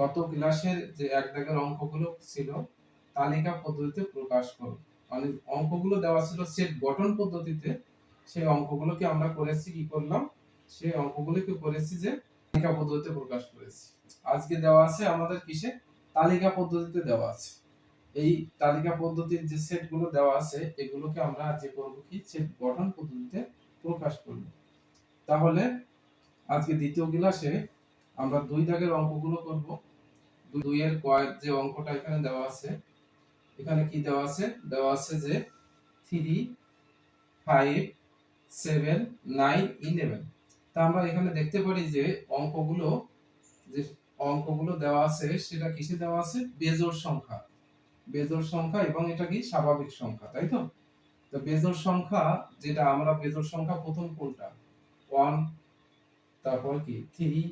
গত ক্লাসের যে এক দাগের অঙ্কগুলো ছিল তালিকা পদ্ধতিতে প্রকাশ করো, মানে অঙ্কগুলো দেওয়া ছিল সেট গঠন পদ্ধতিতে, সেই অঙ্কগুলোকে আমরা করেছি কি করলাম, সেই অঙ্কগুলোকে করেছি যে তালিকা পদ্ধতিতে প্রকাশ করেছি। আজকে দেওয়া আছে আমাদের কিসে, তালিকা পদ্ধতিতে দেওয়া আছে। এই তালিকা পদ্ধতির যে সেটগুলো দেওয়া আছে এগুলোকে আমরা আজকে করব কি সেট গঠন পদ্ধতিতে প্রকাশ করব। তাহলে আজকে দ্বিতীয় ক্লাসে আমরা দুই দাগের অঙ্কগুলো করব। দুই এর কয়ের যে অঙ্কটা এখানে দেওয়া আছে, এখানে কি দেওয়া আছে, দেওয়া আছে যে 3 5 7 9 11। তা আমরা এখানে দেখতে পারি যে অঙ্কগুলো দেওয়া আছে সেটা কিসে দেওয়া আছে, বেজোড় সংখ্যা, বেজোড় সংখ্যা এবং এটা কি স্বাভাবিক সংখ্যা, তাই তো। তো বেজোড় সংখ্যা যেটা, আমরা বেজোড় সংখ্যা প্রথম কোনটা, 1, তারপর কি 3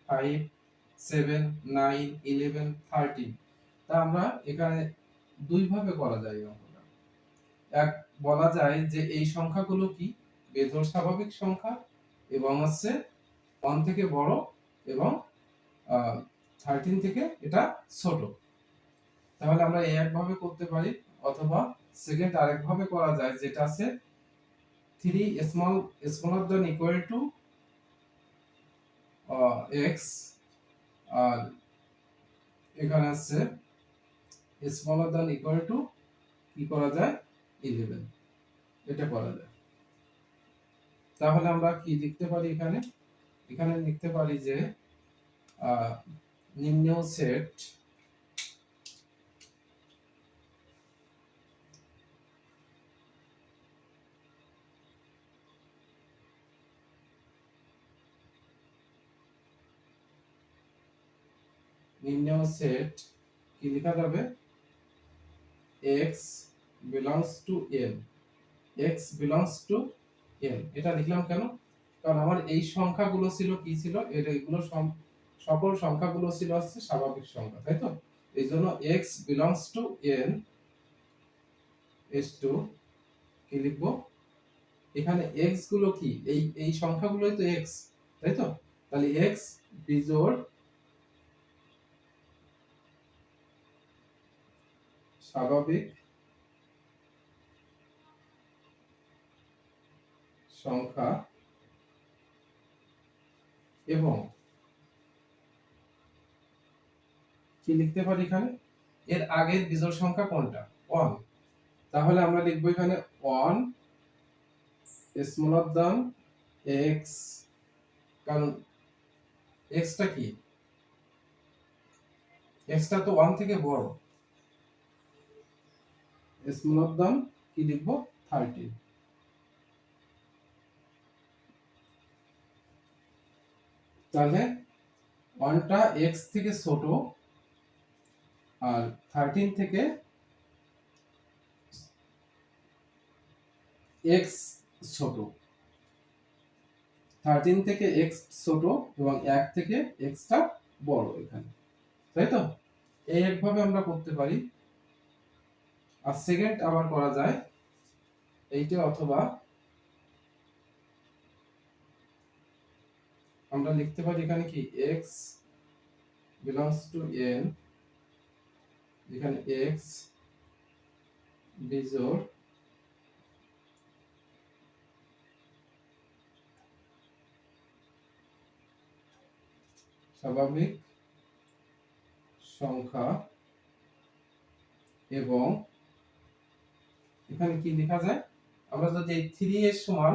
5 7 9 11 13। তা আমরা এখানে দুই ভাবে করা যায় অঙ্কটা। এক, বলা যায় যে এই সংখ্যাগুলো কি বেজোড় স্বাভাবিক সংখ্যা এবং হচ্ছে 1 থেকে বড় এবং 13 থেকে এটা ছোট। তাহলে আমরা এই একভাবে করতে পারি, অথবা সেকেন্ড আরেক ভাবে করা যায় যেটা আছে 3 smaller than equal to x, আর এখানে আছে smaller than equal to কি করা যায় 11, এটা করা যায়। তাহলে আমরা কি লিখতে পারি এখানে, এখানে লিখতে পারি যে নিম্ন সেট কি লেখা যাবে, x belongs to n, x belongs to n। এটা লিখলাম কেন, কারণ আমার এই সংখ্যাগুলো ছিল কি ছিল, এগুলো সকল সংখ্যাগুলো ছিল হচ্ছে স্বাভাবিক সংখ্যা, তাই তো। এইজন্য x belongs to n is to কি লিখব, এখানে x গুলো কি এই সংখ্যাগুলোই তো x, তাই তো। তাহলে x বিজোড় স্বাভাবিক সংখ্যা এবং কি লিখতে পারি এখানে, এর আগের বিজোড় সংখ্যা কোনটা, 1। তাহলে আমরা লিখব এখানে 1 smaller than x, কারণ x টা কি, x টা তো 1 থেকে বড়, smaller than কি লিখব 13। তাহলে 1 টা x থেকে ছোট আর 13 থেকে x ছোট, 13 থেকে x ছোট এবং 1 থেকে x টা বড় এখানে, তাই তো। এই একভাবে আমরা করতে পারি। আর সেকেন্ড আবার করা যায় এইটা, অথবা আমরা লিখতে পারি এখানে কি x belongs to n, এখানে x বিজোড় স্বাভাবিক সংখ্যা এবং এখানে কি লেখা যায়, আমরা যদি 3 এর সমান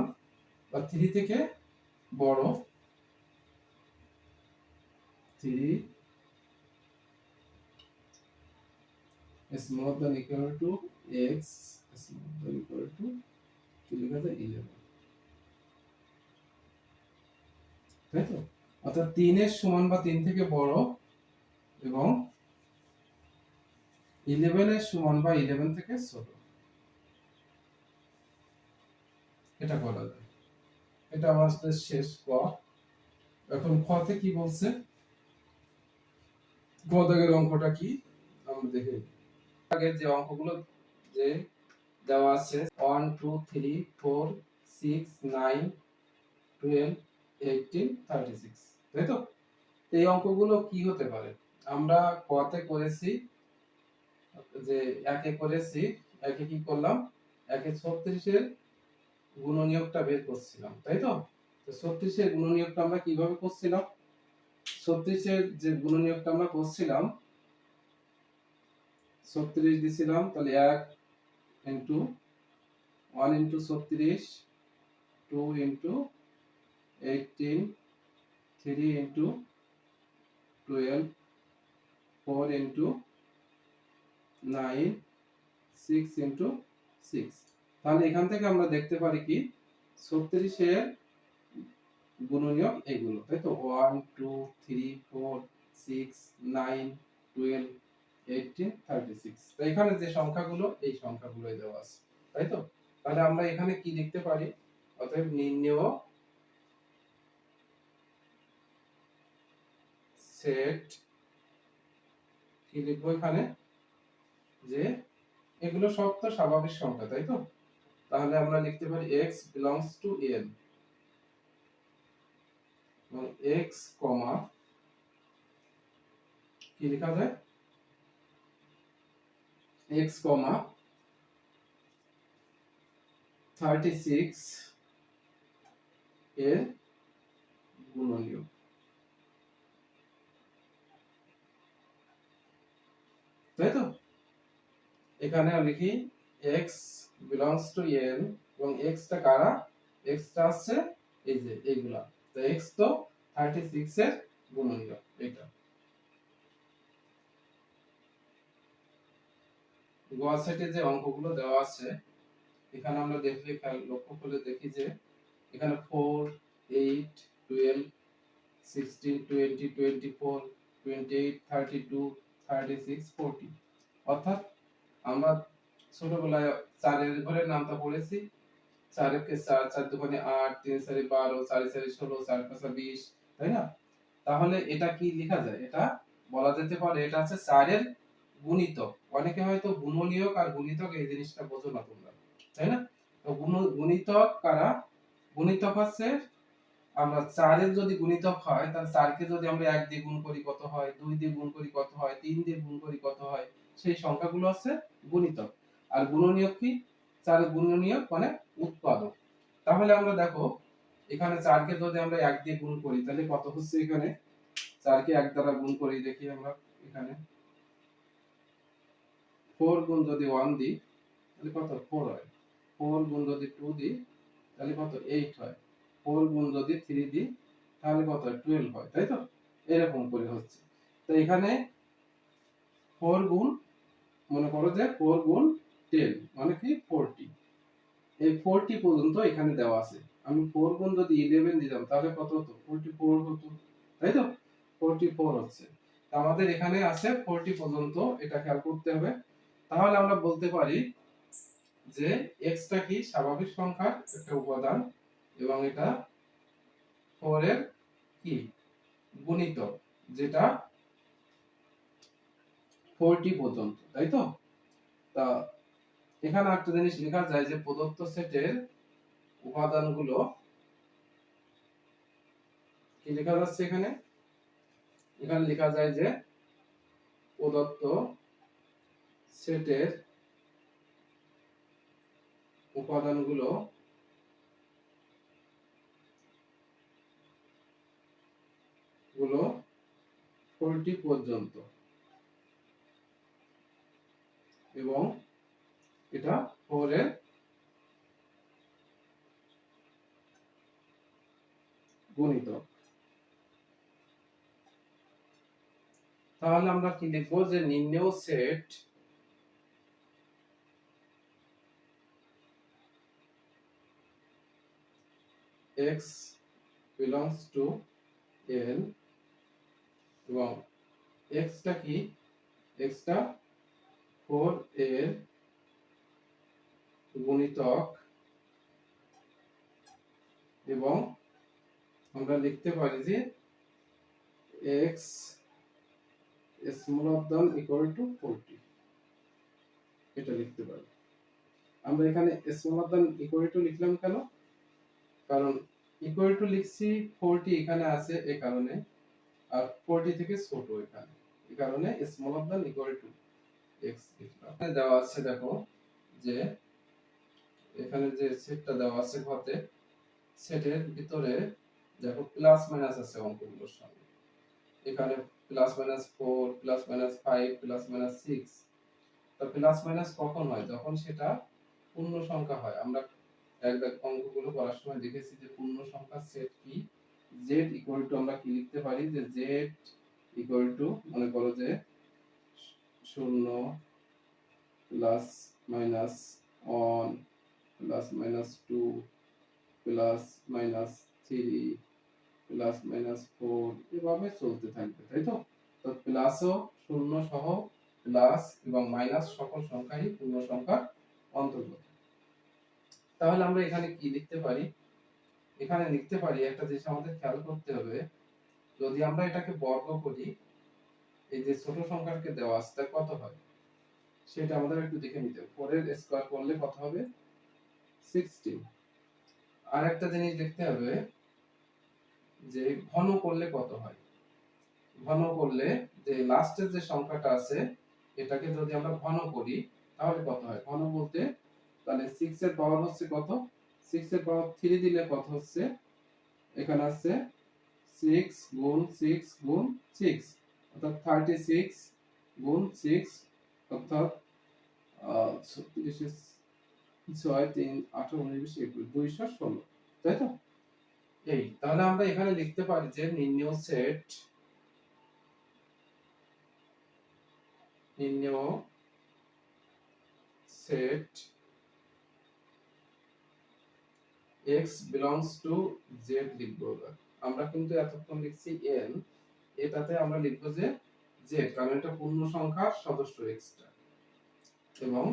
বা 3 থেকে বড়, 3 smaller than equal to x smaller than equal to কি লেখা যায় 11, তাই তো। অর্থাৎ 3 এর সমান বা 3 থেকে বড় এবং 11 এর সমান বা 11 থেকে ছোট, এটা করা যায়। এটা আমাদের শেষ ক। এখন খ তে কি বলছে, গ দাগের অঙ্কটা কি আমরা দেখে, আগের যে অঙ্কগুলো যে দেওয়া আছে 1 2 3 4 6 9 12 18 36, তাই তো। এই অঙ্কগুলো কি হতে পারে, আমরা কতে করেছি যে একে করেছি, একে কি করলাম, একে 36 এর গুণনীয়কটা বের করছিলাম, তাই তো? তো 36 এর গুণনীয়কটা আমরা কিভাবে করছিলাম? 36 এর যে গুণনীয়কটা আমরা করছিলাম, 36 দিছিলাম, তাহলে 1 into 1 into 36, 2 into 18, 3 into 12, 4 into 9, 6 into 6। তাহলে এখান থেকে আমরা দেখতে পারি কি 36 এর গুণনীয়ক এগুলো, তাই তো? 1 2 3 4 6 9 12 18 36। তো এখানে যে সংখ্যাগুলো, এই সংখ্যাগুলোই দেওয়া আছে, তাই তো? তাহলে আমরা এখানে কি লিখতে পারি? অতএব নির্ণেয় সেট, কি লিখবো এখানে, যে এগুলো সব তো স্বাভাবিক সংখ্যা, তাই তো? তাহলে আমরা লিখতে পারি x belongs to n, এবং x কমা কি লেখা যায়, x কমা 36 এর গুণনীয়ক, তাই তো? এখানে লিখি x belongs to n, এবং x টা কারা, x টা আছে এই যে এইগুলা, তো x তো 36 এর গুণনীয়ক, এটা গোয়া সেটে যে অঙ্কগুলো দেওয়া আছে, এখানে আমরা দেখলে লক্ষ্য করে দেখি যে এখানে 4 8 12 16 20 24 28 32 36 40, অর্থাৎ আমরা ছোটবেলায় চারের ঘরের নামটা পড়েছি, 4 কে 4 4 দুগুণে 8 3 4 12 4 4 16 4 5 20, তাই না? তাহলে এটা কি লেখা যায়, এটা বলা যেতে পারে এটা হচ্ছে 4 এর গুণিতক। অনেকে হয়তো গুণনীয়ক আর গুণিতক এই জিনিসটা বোঝো না তোমরা, তাই না? তো গুণিতক কারা, গুণিতক হচ্ছে আমরা 4 এর যদি গুণিতক হয়, তাহলে 4 কে যদি আমরা 1 দিয়ে গুণ করি কত হয়, 2 দিয়ে গুণ করি কত হয়, 3 দিয়ে গুণ করি কত হয়, সেই সংখ্যাগুলো হচ্ছে গুণিতক। আর গুণনীয়ক কি, 4 এর গুণনীয়ক মানে উৎপাদক। তাহলে আমরা দেখো এখানে 4 কে যদি আমরা 1 দিয়ে গুণ করি তাহলে কত হচ্ছে, এখানে 4 কে 1 দ্বারা গুণ করি, দেখি আমরা এখানে 4 গুণ যদি 1 দিই তাহলে কত 4 হয়, 4 গুণ যদি 2 দিই তাহলে কত 8 হয়, 4 গুণ যদি 3 দিই তাহলে কত হয় 12 হয়, তাই তো? এরকম করে হচ্ছে। তো এখানে 4 গুণ, মনে করো যে 4 গুণ 10 মানে কি 40, এই 40 পর্যন্ত এখানে দেওয়া আছে। আমি 4 গুণ যদি 11 দিতাম তাহলে কত হতো, 44 হতো, তাই তো? 44 হচ্ছে। তো আমাদের এখানে আছে 40 পর্যন্ত, এটা খেয়াল করতে হবে। তাহলে আমরা বলতে পারি যে x টা কি স্বাভাবিক সংখ্যার একটা উপাদান, এবং এটা 4 এর কি গুণিতক, যেটা 40 পর্যন্ত, তাই তো? তা এখানে একটা জিনিস লেখা যায় যে প্রদত্ত সেটের উপাদানগুলো, কি লেখা যাচ্ছে এখানে, এখানে লেখা যায় যে প্রদত্ত সেটের উপাদানগুলো গুলো 40 পর্যন্ত, এবং এটা 4 এর গুণিতক। তাহলে আমরা কি লিখবো, যে নির্ণেয় set x belongs to n, এবং x টা কি, x টা 4 এর গুণিতক, এবং আমরা লিখতে পারি যে x smaller than equal to 40, এটা লিখতে পারি। আমরা এখানে smaller than equal to লিখলাম কেন, কারণ equal to লিখছি 40 এখানে আছে এই কারণে, আর 40 থেকে ছোট এখানে, এই কারণে smaller than equal to x লিখলাম। এখানে দেওয়া আছে দেখো যে এখানে যে সেটটা দেওয়া আছে ঘতে, সেটের ভিতরে দেখো প্লাস মাইনাস আছে অঙ্কগুলোর সঙ্গে। এখানে plus minus 4 plus minus 5 plus minus 6। তো প্লাস মাইনাস কখন হয়? যখন সেটা পূর্ণ সংখ্যা হয়। আমরা এক অঙ্কগুলো করার সময় দেখেছি যে পূর্ণ সংখ্যার সেট কি, z ইকুয়াল টু আমরা কি লিখতে পারি যে z ইকুয়াল টু মনে করো যে 0 plus minus 1 plus minus 2 plus minus 3 plus minus 4 এভাবে চলতে থাকবে, তাই তো? তো প্লাসও শূন্য সহ প্লাস এবং মাইনাস সকল সংখ্যাই পূর্ণ সংখ্যার অন্তর্গত। তাহলে আমরা এখানে কি লিখতে পারি? এখানে লিখতে পারি একটা জিনিস আমাদের খেয়াল করতে হবে, যদি আমরা এটাকে বর্গ করি, এই যে ছোট সংখ্যাকে দেওয়া আছে তা কত হয় সেটা আমাদের একটু দেখে নিতে হবে। 4 এর স্কয়ার করলে কত হবে? 16। আর একটা জিনিস দেখতে হবে যে ঘন করলে কত হয়। ঘন করলে যে লাস্টের যে সংখ্যাটা আছে এটাকে যদি আমরা ঘন করি তাহলে কত হয়? ঘন বলতে তাহলে 6 এর পাওয়ার হচ্ছে কত? 6 এর পাওয়ার 3 দিলে কত হচ্ছে? এখানে আছে 6 গুণ 6 গুণ 6 অর্থাৎ 36 গুণ 6 অর্থাৎ 36 6 3 18 19 21 216, তাই তো? এই তাহলে আমরা এখানে লিখতে পারি যে নির্ণেয় set x belongs to z লিখবো। আমরা কিন্তু এতক্ষণ লিখছি n, এটাতে আমরা লিখবো যে z, কারণ এটা পূর্ণ সংখ্যার সদস্য x টা, এবং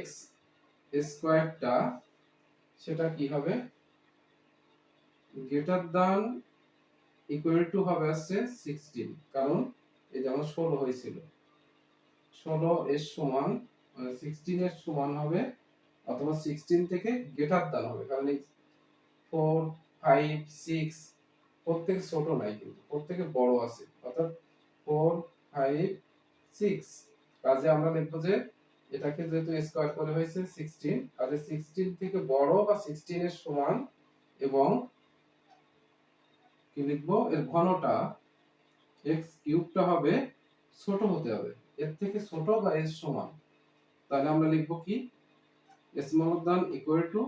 x স্কয়ারটা সেটা কি হবে? গ্রেটার দ্যান ইকুয়াল টু হবে আছে 16, কারণ এই যে আমার 16 হয়েছিল, 16 এর সমান 16 এর সমান হবে অথবা 16 থেকে গ্রেটার দ্যান হবে, কারণ এই 4 5 6 প্রত্যেক ছোট নাই কিন্তু প্রত্যেকে বড় আছে, অর্থাৎ 4 5 6। কাজে আমরা লিখবো যে এটাকে যেহেতু স্কয়ার করে হয়েছে 16, কাজে 16 থেকে বড় বা 16 এর সমান, এবং কি লিখবো এর ঘনটা x কিউবটা হবে ছোট হতে হবে, এর থেকে ছোট বা এর সমান। তাহলে আমরা লিখবো কি স্মলার দ্যান ইকুয়াল টু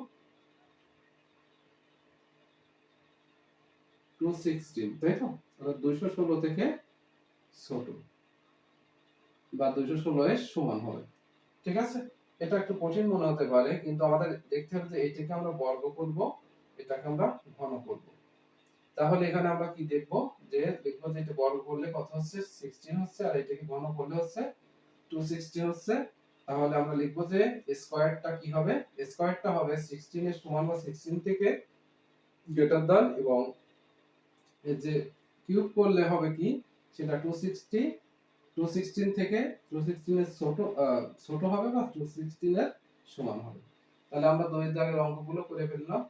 216, তাই তো? অর্থাৎ 216 থেকে ছোট বা 216 এর সমান হবে। ঠিক আছে? এটা একটু কঠিন মনে হতে পারে, কিন্তু আমাদের দেখতে হবে যে এটাকে আমরা বর্গ করব, এটাকে আমরা ঘন করব। তাহলে এখানে আমরা কি দেখব যে দেখব যে এটা বর্গ করলে কত হচ্ছে? 16 হচ্ছে, আর এটাকে ঘন করলে হচ্ছে 216 হচ্ছে। তাহলে আমরা লিখব যে স্কয়ারটা কি হবে? স্কয়ারটা হবে 16 এর সমান বা 16 থেকে গ্রেটার দ্যান, এবং এই যে কিউব করলে হবে কি সেটা 260, 216 থেকে 216 এর ছোট হবে বা 216 এর সমান হবে। তাহলে আমরা দৈর্ঘ্যের দাগের অঙ্কগুলো করে ফেললাম।